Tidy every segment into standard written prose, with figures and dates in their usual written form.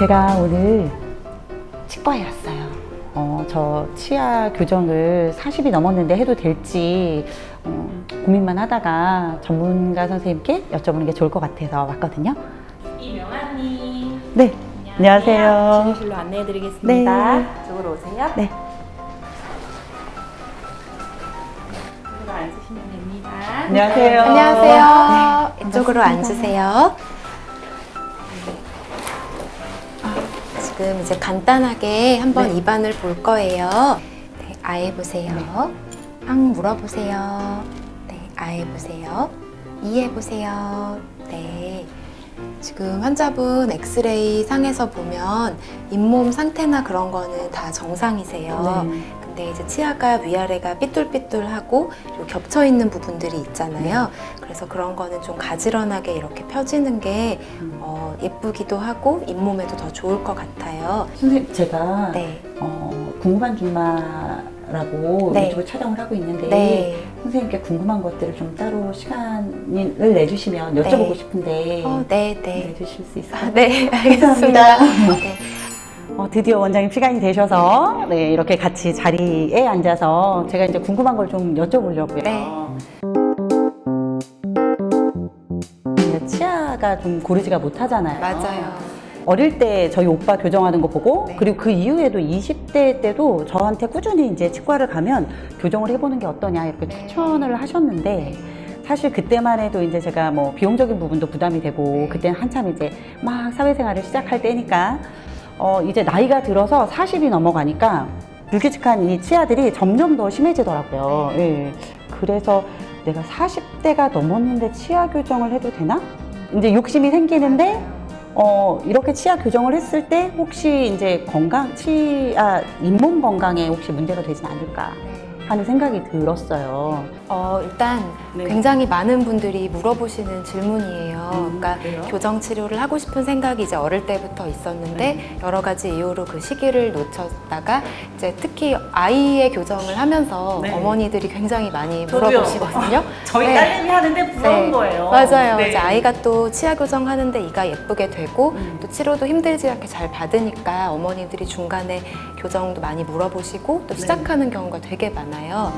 제가 오늘 치과에 왔어요. 저 치아 교정을 40이 넘었는데 해도 될지 고민만 하다가 전문가 선생님께 여쭤보는 게 좋을 것 같아서 왔거든요. 이명아님. 네, 안녕하세요. 진료실로 안내해드리겠습니다. 네. 이쪽으로 오세요. 네. 이쪽으로 앉으시면 됩니다. 안녕하세요. 안녕하세요. 네, 이쪽으로 반갑습니다. 앉으세요. 지금 이제 간단하게 한번 네. 입안을 볼 거예요. 네, 아예 보세요. 항 물어보세요. 네, 아예 보세요. 이해 보세요. 네. 지금 환자분 엑스레이 상에서 보면 잇몸 상태나 그런 거는 다 정상이세요. 네. 근데 이제 치아가 위아래가 삐뚤삐뚤하고 그리고 겹쳐 있는 부분들이 있잖아요. 그래서 그런 거는 좀 가지런하게 이렇게 펴지는 게 예쁘기도 하고 잇몸에도 더 좋을 것 같아요. 선생님, 제가 네. 궁금한 줌마라고 네. 유튜브 촬영을 하고 있는데 네. 선생님께 궁금한 것들을 좀 따로 시간을 내주시면 여쭤보고 네. 싶은데 네, 네. 내주실 수 있을까요? 네, 알겠습니다. 네. 드디어 원장님 시간이 되셔서 네, 이렇게 같이 자리에 앉아서 제가 이제 궁금한 걸 좀 여쭤보려고요. 네. 치아가 좀 고르지가 못하잖아요. 맞아요. 어릴 때 저희 오빠 교정하는 거 보고 네. 그리고 그 이후에도 20대 때도 저한테 꾸준히 이제 치과를 가면 교정을 해보는 게 어떠냐 이렇게 네. 추천을 하셨는데 사실 그때만 해도 이제 제가 뭐 비용적인 부분도 부담이 되고 네. 그때는 한참 이제 막 사회생활을 시작할 때니까 이제 나이가 들어서 40이 넘어가니까 불규칙한 이 치아들이 점점 더 심해지더라고요. 예. 그래서 내가 40대가 넘었는데 치아 교정을 해도 되나? 이제 욕심이 생기는데 이렇게 치아 교정을 했을 때 혹시 이제 잇몸 건강에 혹시 문제가 되진 않을까 하는 생각이 들었어요. 일단 네. 굉장히 많은 분들이 물어보시는 질문이에요. 그러니까 그래요? 교정 치료를 하고 싶은 생각이 이제 어릴 때부터 있었는데 여러 가지 이유로 그 시기를 놓쳤다가 이제 특히 아이의 교정을 하면서 네. 어머니들이 굉장히 많이 저도요. 물어보시거든요. 저희 네. 딸내미 하는데 부러운 네. 거예요. 맞아요. 네. 이제 아이가 또 치아 교정 하는데 이가 예쁘게 되고 또 치료도 힘들지 않게 잘 받으니까 어머니들이 중간에 교정도 많이 물어보시고 또 시작하는 경우가 되게 많아요.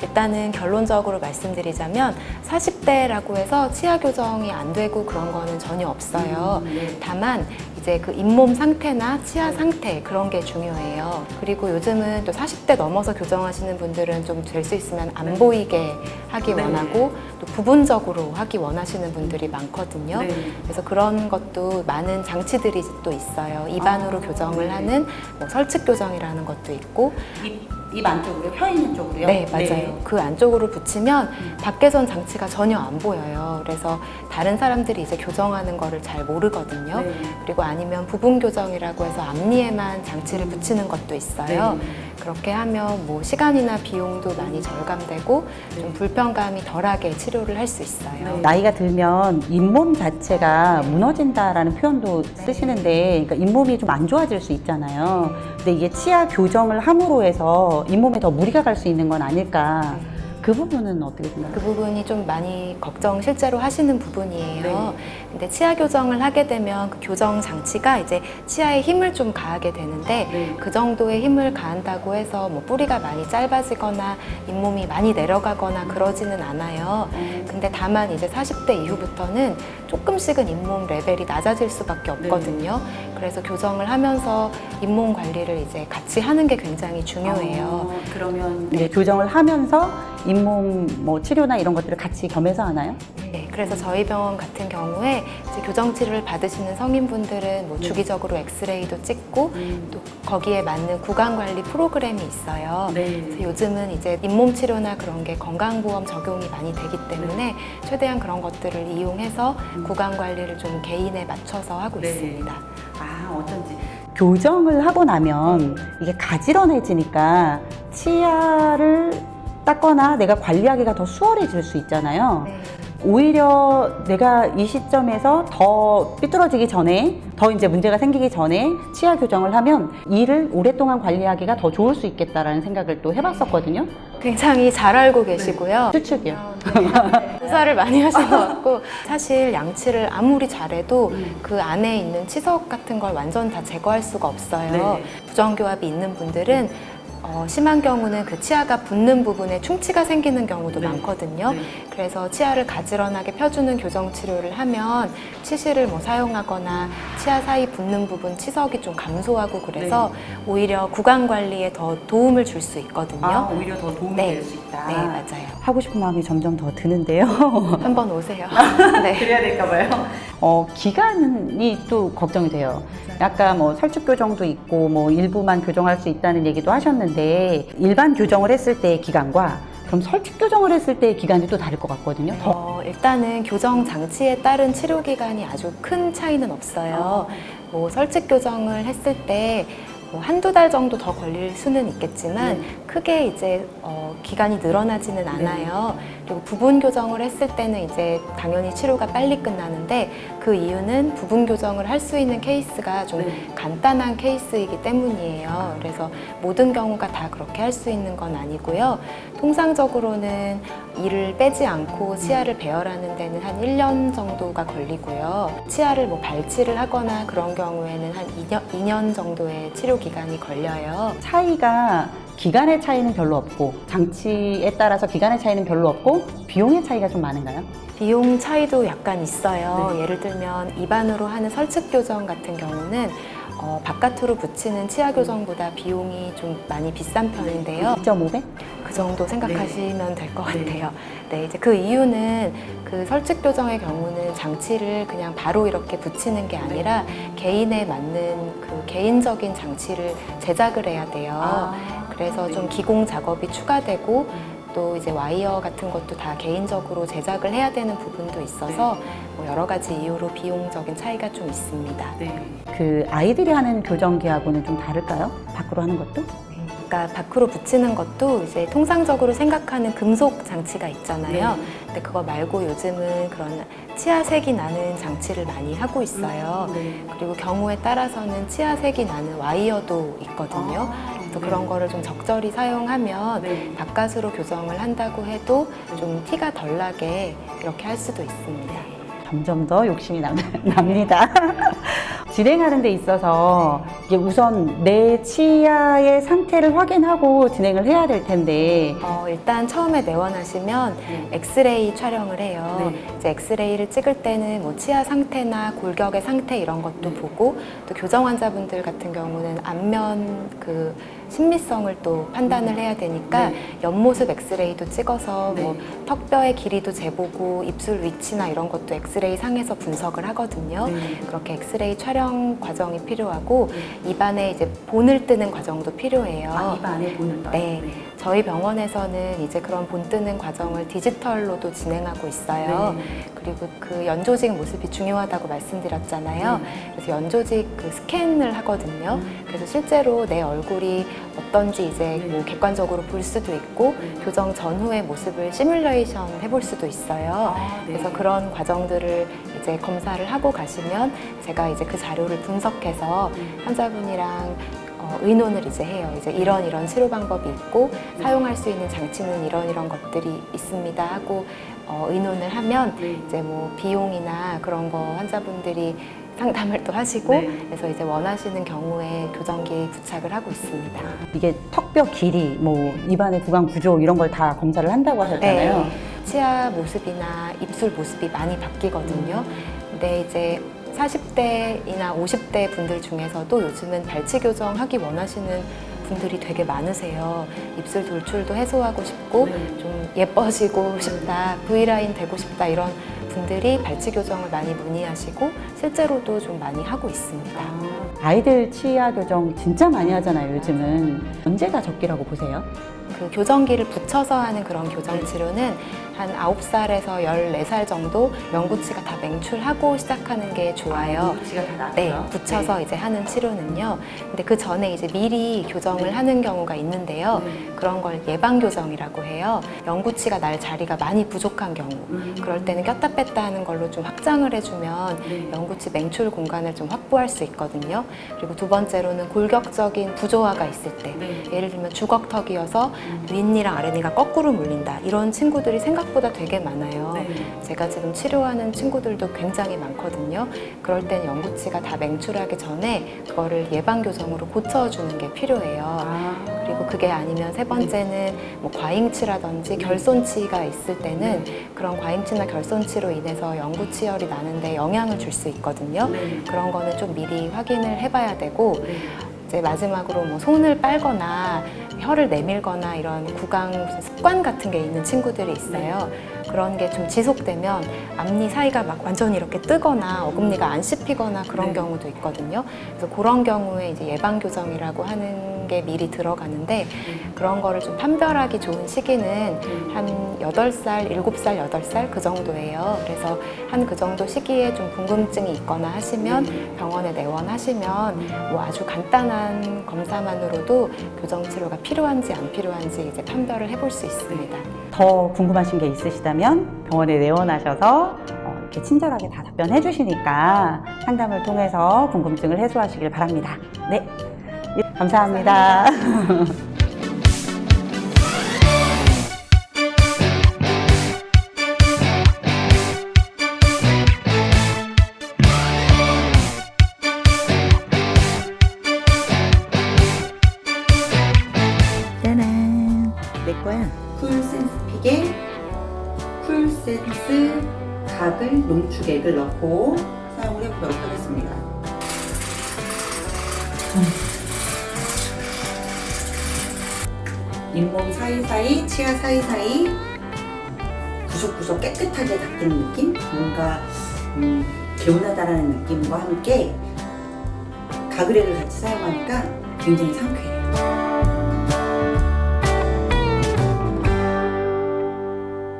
일단은 결론적으로 말씀드리자면 40대라고 해서 치아 교정이 안 되고 그런 거는 전혀 없어요. 네. 다만 이제 그 잇몸 상태나 치아 상태 그런 게 중요해요. 그리고 요즘은 또 40대 넘어서 교정하시는 분들은 좀 될 수 있으면 안 보이게 하기 네. 원하고 또 부분적으로 하기 원하시는 분들이 많거든요. 네. 그래서 그런 것도 많은 장치들이 또 있어요. 입안으로 교정을 네. 하는 뭐 설측 교정이라는 것도 있고 입 안쪽으로, 혀 있는 쪽으로요? 네, 맞아요. 그 안쪽으로 붙이면 밖에선 장치가 전혀 안 보여요. 그래서 다른 사람들이 이제 교정하는 거를 잘 모르거든요. 네. 그리고 아니면 부분 교정이라고 해서 앞니에만 장치를 붙이는 것도 있어요. 네. 그렇게 하면 뭐 시간이나 비용도 많이 절감되고 좀 불편감이 덜하게 치료를 할 수 있어요. 나이가 들면 잇몸 자체가 무너진다라는 표현도 쓰시는데 그러니까 잇몸이 좀 안 좋아질 수 있잖아요. 근데 이게 치아 교정을 함으로 해서 잇몸에 더 무리가 갈 수 있는 건 아닐까. 그 부분은 어떻게 생각하세요? 그 부분이 좀 많이 걱정 실제로 하시는 부분이에요. 네. 근데 치아 교정을 하게 되면 그 교정 장치가 이제 치아에 힘을 좀 가하게 되는데 네. 그 정도의 힘을 가한다고 해서 뭐 뿌리가 많이 짧아지거나 잇몸이 많이 내려가거나 그러지는 않아요. 근데 다만 이제 40대 이후부터는 조금씩은 잇몸 레벨이 낮아질 수밖에 없거든요. 그래서 교정을 하면서 잇몸 관리를 이제 같이 하는 게 굉장히 중요해요. 그러면 이제 교정을 하면서 잇몸 뭐 치료나 이런 것들을 같이 겸해서 하나요? 네, 그래서 저희 병원 같은 경우에 이제 교정 치료를 받으시는 성인분들은 뭐 주기적으로 엑스레이도 찍고 또 거기에 맞는 구강 관리 프로그램이 있어요. 네. 그래서 요즘은 이제 잇몸 치료나 그런 게 건강보험 적용이 많이 되기 때문에 최대한 그런 것들을 이용해서 구강 관리를 좀 개인에 맞춰서 하고 네. 있습니다. 어쩐지 교정을 하고 나면 이게 가지런해지니까 치아를 닦거나 내가 관리하기가 더 수월해질 수 있잖아요. 네. 오히려 내가 이 시점에서 더 삐뚤어지기 전에, 더 이제 문제가 생기기 전에 치아 교정을 하면 이를 오랫동안 관리하기가 더 좋을 수 있겠다라는 생각을 또 해봤었거든요. 굉장히 잘 알고 계시고요. 추측이요. 조사를 많이 하신 것 같고, 사실 양치를 아무리 잘해도 그 안에 있는 치석 같은 걸 완전 다 제거할 수가 없어요. 네. 부정교합이 있는 분들은 심한 경우는 그 치아가 붓는 부분에 충치가 생기는 경우도 네. 많거든요. 네. 그래서 치아를 가지런하게 펴주는 교정 치료를 하면 치실을 뭐 사용하거나 치아 사이 붓는 부분 치석이 좀 감소하고 그래서 오히려 구강 관리에 더 도움을 줄 수 있거든요. 오히려 더 도움이 네. 될 수 있다. 네, 맞아요. 하고 싶은 마음이 점점 더 드는데요. 한번 오세요. 네. 그래야 될까 봐요. 기간이 또 걱정이 돼요. 약간 뭐 설축 교정도 있고 뭐 일부만 교정할 수 있다는 얘기도 하셨는데, 일반 교정을 했을 때의 기간과 그럼 설축 교정을 했을 때의 기간이 또 다를 것 같거든요. 일단은 교정 장치에 따른 치료 기간이 아주 큰 차이는 없어요. 뭐 설치 교정을 했을 때 뭐 한두 달 정도 더 걸릴 수는 있겠지만 크게 이제 기간이 늘어나지는 않아요. 그리고 부분 교정을 했을 때는 이제 당연히 치료가 빨리 끝나는데, 그 이유는 부분 교정을 할 수 있는 케이스가 좀 간단한 케이스이기 때문이에요. 그래서 모든 경우가 다 그렇게 할 수 있는 건 아니고요. 통상적으로는 이를 빼지 않고 치아를 배열하는 데는 한 1년 정도가 걸리고요. 치아를 뭐 발치를 하거나 그런 경우에는 한 2년 정도의 치료 기간이 걸려요. 차이가, 기간의 차이는 별로 없고 장치에 따라서 기간의 차이는 별로 없고 비용의 차이가 좀 많은가요? 비용 차이도 약간 있어요. 예를 들면 입안으로 하는 설측 교정 같은 경우는 바깥으로 붙이는 치아 교정보다 비용이 좀 많이 비싼 편인데요. 2.5배? 그 정도 생각하시면 될 것 같아요. 네, 이제 그 이유는 그 설측 교정의 경우는 장치를 그냥 바로 이렇게 붙이는 게 아니라 개인에 맞는 그 개인적인 장치를 제작을 해야 돼요. 그래서 좀 기공 작업이 추가되고 또 이제 와이어 같은 것도 다 개인적으로 제작을 해야 되는 부분도 있어서 뭐 여러 가지 이유로 비용적인 차이가 좀 있습니다. 그 아이들이 하는 교정기하고는 좀 다를까요? 밖으로 하는 것도? 그러니까 밖으로 붙이는 것도 이제 통상적으로 생각하는 금속 장치가 있잖아요. 근데 그거 말고 요즘은 그런 치아색이 나는 장치를 많이 하고 있어요. 그리고 경우에 따라서는 치아색이 나는 와이어도 있거든요. 그래서 그런 거를 좀 적절히 사용하면 바깥으로 교정을 한다고 해도 좀 티가 덜 나게 이렇게 할 수도 있습니다. 점점 더 욕심이 납니다. 진행하는 데 있어서 이게 우선 내 치아의 상태를 확인하고 진행을 해야 될 텐데, 일단 처음에 내원하시면 엑스레이 촬영을 해요. 이제 엑스레이를 찍을 때는 뭐 치아 상태나 골격의 상태 이런 것도 보고, 또 교정 환자분들 같은 경우는 안면 그 신미성을 또 판단을 해야 되니까 옆모습 엑스레이도 찍어서 뭐 턱뼈의 길이도 재보고 입술 위치나 이런 것도 엑스레이 상에서 분석을 하거든요. 그렇게 엑스레이 촬영 과정이 필요하고 입안에 이제 본을 뜨는 과정도 필요해요. 입안에 본을 떠요? 네. 저희 병원에서는 이제 그런 본 뜨는 과정을 디지털로도 진행하고 있어요. 그리고 그 연조직 모습이 중요하다고 말씀드렸잖아요. 그래서 연조직 그 스캔을 하거든요. 그래서 실제로 내 얼굴이 어떤지 이제 뭐 객관적으로 볼 수도 있고, 교정 전후의 모습을 시뮬레이션 해볼 수도 있어요. 그래서 그런 과정들을 이제 검사를 하고 가시면 제가 이제 그 자료를 분석해서 환자분이랑 의논을 이제 해요. 이제 이런 치료 방법이 있고 사용할 수 있는 장치는 이런 것들이 있습니다 하고 의논을 하면 이제 뭐 비용이나 그런 거 환자분들이 상담을 또 하시고 그래서 이제 원하시는 경우에 교정기 부착을 하고 있습니다. 이게 턱뼈 길이, 뭐 입안의 구강 구조 이런 걸 다 검사를 한다고 하셨잖아요. 치아 모습이나 입술 모습이 많이 바뀌거든요. 근데 이제 40대이나 50대 분들 중에서도 요즘은 발치 교정하기 원하시는 분들이 되게 많으세요. 입술 돌출도 해소하고 싶고 좀 예뻐지고 싶다, V라인 되고 싶다 이런 분들이 발치 교정을 많이 문의하시고 실제로도 좀 많이 하고 있습니다. 아이들 치아 교정 진짜 많이 하잖아요, 요즘은. 언제가 적기라고 보세요? 그 교정기를 붙여서 하는 그런 교정 치료는 한 9살에서 14살 정도 영구치가 다 맹출하고 시작하는 게 좋아요. 무치가 다 나왔어요? 네, 붙여서 이제 하는 치료는요. 근데 그 전에 이제 미리 교정을 하는 경우가 있는데요. 그런 걸 예방 교정이라고 해요. 영구치가 날 자리가 많이 부족한 경우, 그럴 때는 꼈다 뺐다 하는 걸로 좀 확장을 해주면 영구치 맹출 공간을 좀 확보할 수 있거든요. 그리고 두 번째로는 골격적인 부조화가 있을 때, 예를 들면 주걱턱이어서 윗니랑 아랫니가 거꾸로 물린다, 이런 친구들이 생각보다 되게 많아요. 제가 지금 치료하는 친구들도 굉장히 많거든요. 그럴 땐 영구치가 다 맹출하기 전에 그거를 예방 교정으로 고쳐주는 게 필요해요. 그리고 그게 아니면 세 번째는 뭐 과잉치라든지 결손치가 있을 때는 그런 과잉치나 결손치로 인해서 영구치열이 나는데 영향을 줄 수 있거든요. 그런 거는 좀 미리 확인을 해봐야 되고, 이제 마지막으로 뭐 손을 빨거나 혀를 내밀거나 이런 구강 습관 같은 게 있는 친구들이 있어요. 그런 게 좀 지속되면 앞니 사이가 막 완전히 이렇게 뜨거나 어금니가 안 씹히거나 그런 경우도 있거든요. 그래서 그런 경우에 이제 예방 교정이라고 하는 게 미리 들어가는데, 그런 거를 좀 판별하기 좋은 시기는 한 8살, 7살, 8살 그 정도예요. 그래서 한 그 정도 시기에 좀 궁금증이 있거나 하시면 병원에 내원하시면 뭐 아주 간단한 검사만으로도 교정 치료가 필요한지 안 필요한지 이제 판별을 해볼 수 있습니다. 더 궁금하신 게 있으시다면 병원에 내원하셔서 이렇게 친절하게 다 답변해 주시니까 상담을 통해서 궁금증을 해소하시길 바랍니다. 네, 감사합니다. 짜란, 내 거야. 풀센스 픽에 풀센스 각을 농축액을 넣고 사용을 해보도록 하겠습니다. 잇몸 사이사이, 치아 사이사이 구석구석 깨끗하게 닦이는 느낌? 뭔가 개운하다라는 느낌과 함께 가그레를 같이 사용하니까 굉장히 상쾌해요.